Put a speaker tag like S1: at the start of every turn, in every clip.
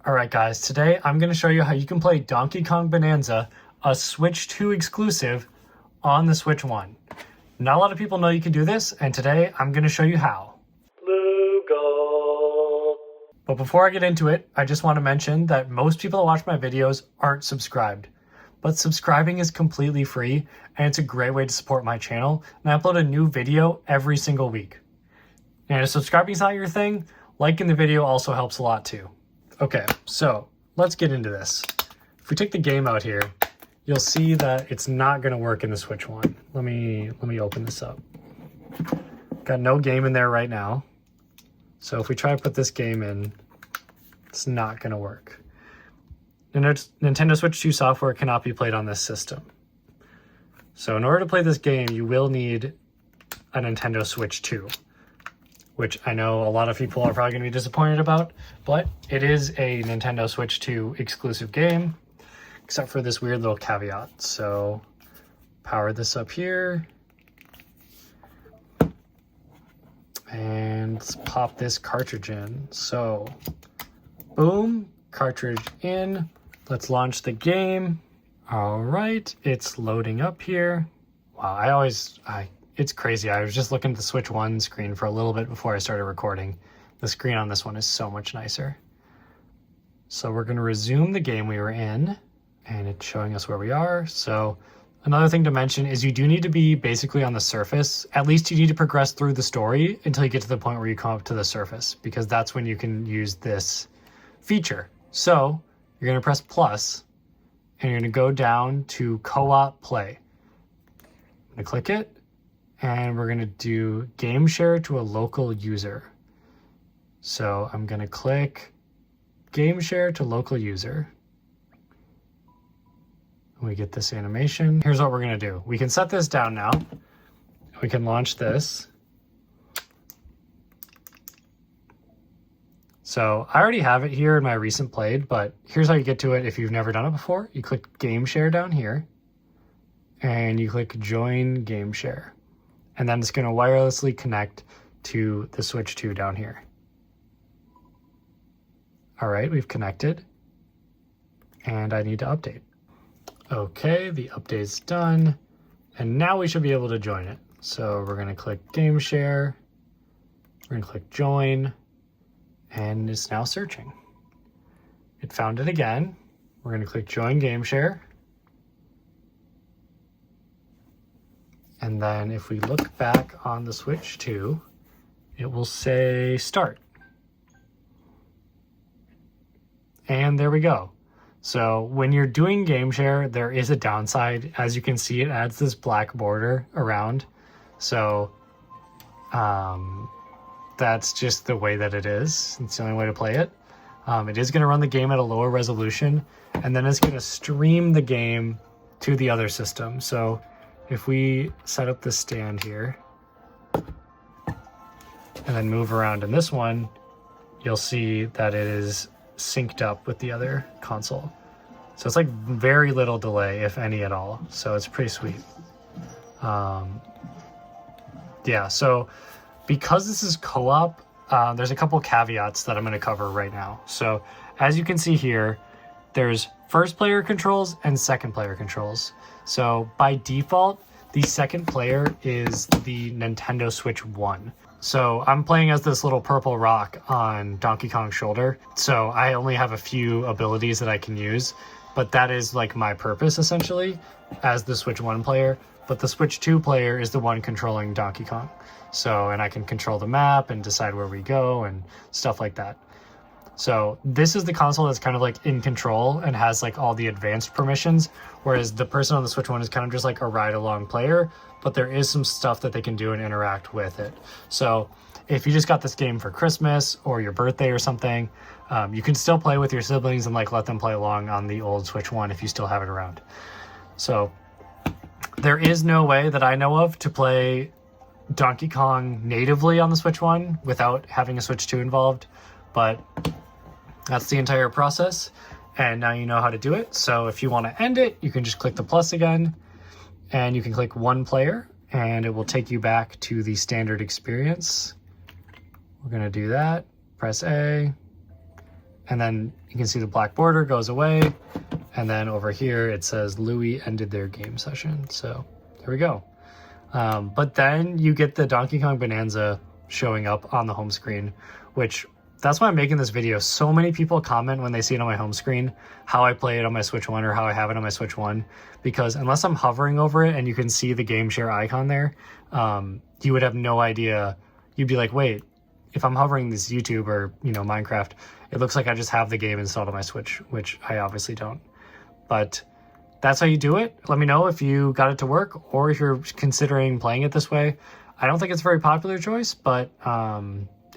S1: Alright guys, today I'm going to show you how you can play Donkey Kong Bananza, a Switch 2 exclusive, on the Switch 1. Not a lot of people know you can do this, and today I'm going to show you how. But before I get into it, I just want to mention that most people that watch my videos aren't subscribed. But subscribing is completely free, and it's a great way to support my channel, and I upload a new video every single week. And if subscribing is not your thing, liking the video also helps a lot too. Okay, so let's get into this. If we take the game out here, you'll see that it's not going to work in the Switch 1. Let me open this up. Got no game in there right now. So if we try to put this game in, it's not going to work. Nintendo Switch 2 software cannot be played on this system. So in order to play this game, you will need a Nintendo Switch 2. Which I know a lot of people are probably going to be disappointed about, but it is a Nintendo Switch 2 exclusive game, except for this weird little caveat. So, power this up here, and let's pop this cartridge in. So, boom, cartridge in. Let's launch the game. All right, it's loading up here. Wow, it's crazy. I was just looking at the Switch 1 screen for a little bit before I started recording. The screen on this one is so much nicer. So we're going to resume the game we were in, and it's showing us where we are. So another thing to mention is you do need to be basically on the surface. At least you need to progress through the story until you get to the point where you come up to the surface, because that's when you can use this feature. So you're going to press plus, and you're going to go down to co-op play. I'm going to click it. And we're going to do game share to a local user. So I'm going to click game share to local user. We get this animation. Here's what we're going to do. We can set this down now. We can launch this. So I already have it here in my recent played, but here's how you get to it if you've never done it before. You click game share down here, and you click join game share. And then it's going to wirelessly connect to the Switch 2 down here. All right, we've connected. And I need to update. Okay, the update's done. And now we should be able to join it. So we're going to click game share. We're going to click join. And it's now searching. It found it again. We're going to click join game share. And then if we look back on the Switch 2, it will say start. And there we go. So when you're doing game share, there is a downside. As you can see, it adds this black border around. So that's just the way that it is. It's the only way to play it. It is going to run the game at a lower resolution, and then it's going to stream the game to the other system. So if we set up this stand here and then move around in this one, you'll see that it is synced up with the other console. So it's like very little delay, if any at all. So it's pretty sweet. Yeah, so because this is co-op, there's a couple caveats that I'm going to cover right now. So as you can see here, there's first player controls and second player controls. So by default, the second player is the Nintendo Switch 1. So I'm playing as this little purple rock on Donkey Kong's shoulder. So I only have a few abilities that I can use, but that is like my purpose essentially as the Switch 1 player. But the Switch 2 player is the one controlling Donkey Kong. So, and I can control the map and decide where we go and stuff like that. So this is the console that's kind of like in control and has like all the advanced permissions, whereas the person on the Switch 1 is kind of just like a ride-along player, but there is some stuff that they can do and interact with it. So if you just got this game for Christmas or your birthday or something, you can still play with your siblings and like let them play along on the old Switch 1 if you still have it around. So there is no way that I know of to play Donkey Kong natively on the Switch 1 without having a Switch 2 involved, but that's the entire process, and now you know how to do it. So if you want to end it, you can just click the plus again, and you can click one player, and it will take you back to the standard experience. We're going to do that. Press A, and then you can see the black border goes away. And then over here, it says Louis ended their game session. So there we go. But then you get the Donkey Kong Bananza showing up on the home screen, which that's why I'm making this video. So many people comment when they see it on my home screen, how I play it on my Switch 1 or how I have it on my Switch 1, because unless I'm hovering over it and you can see the game share icon there, you would have no idea. You'd be like, wait, if I'm hovering this YouTube or, you know, Minecraft, it looks like I just have the game installed on my Switch, which I obviously don't. But that's how you do it. Let me know if you got it to work or if you're considering playing it this way. I don't think it's a very popular choice, but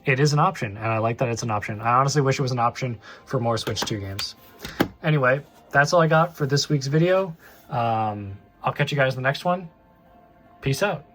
S1: it is an option, and I like that it's an option. I honestly wish it was an option for more Switch 2 games. Anyway, that's all I got for this week's video. I'll catch you guys in the next one. Peace out.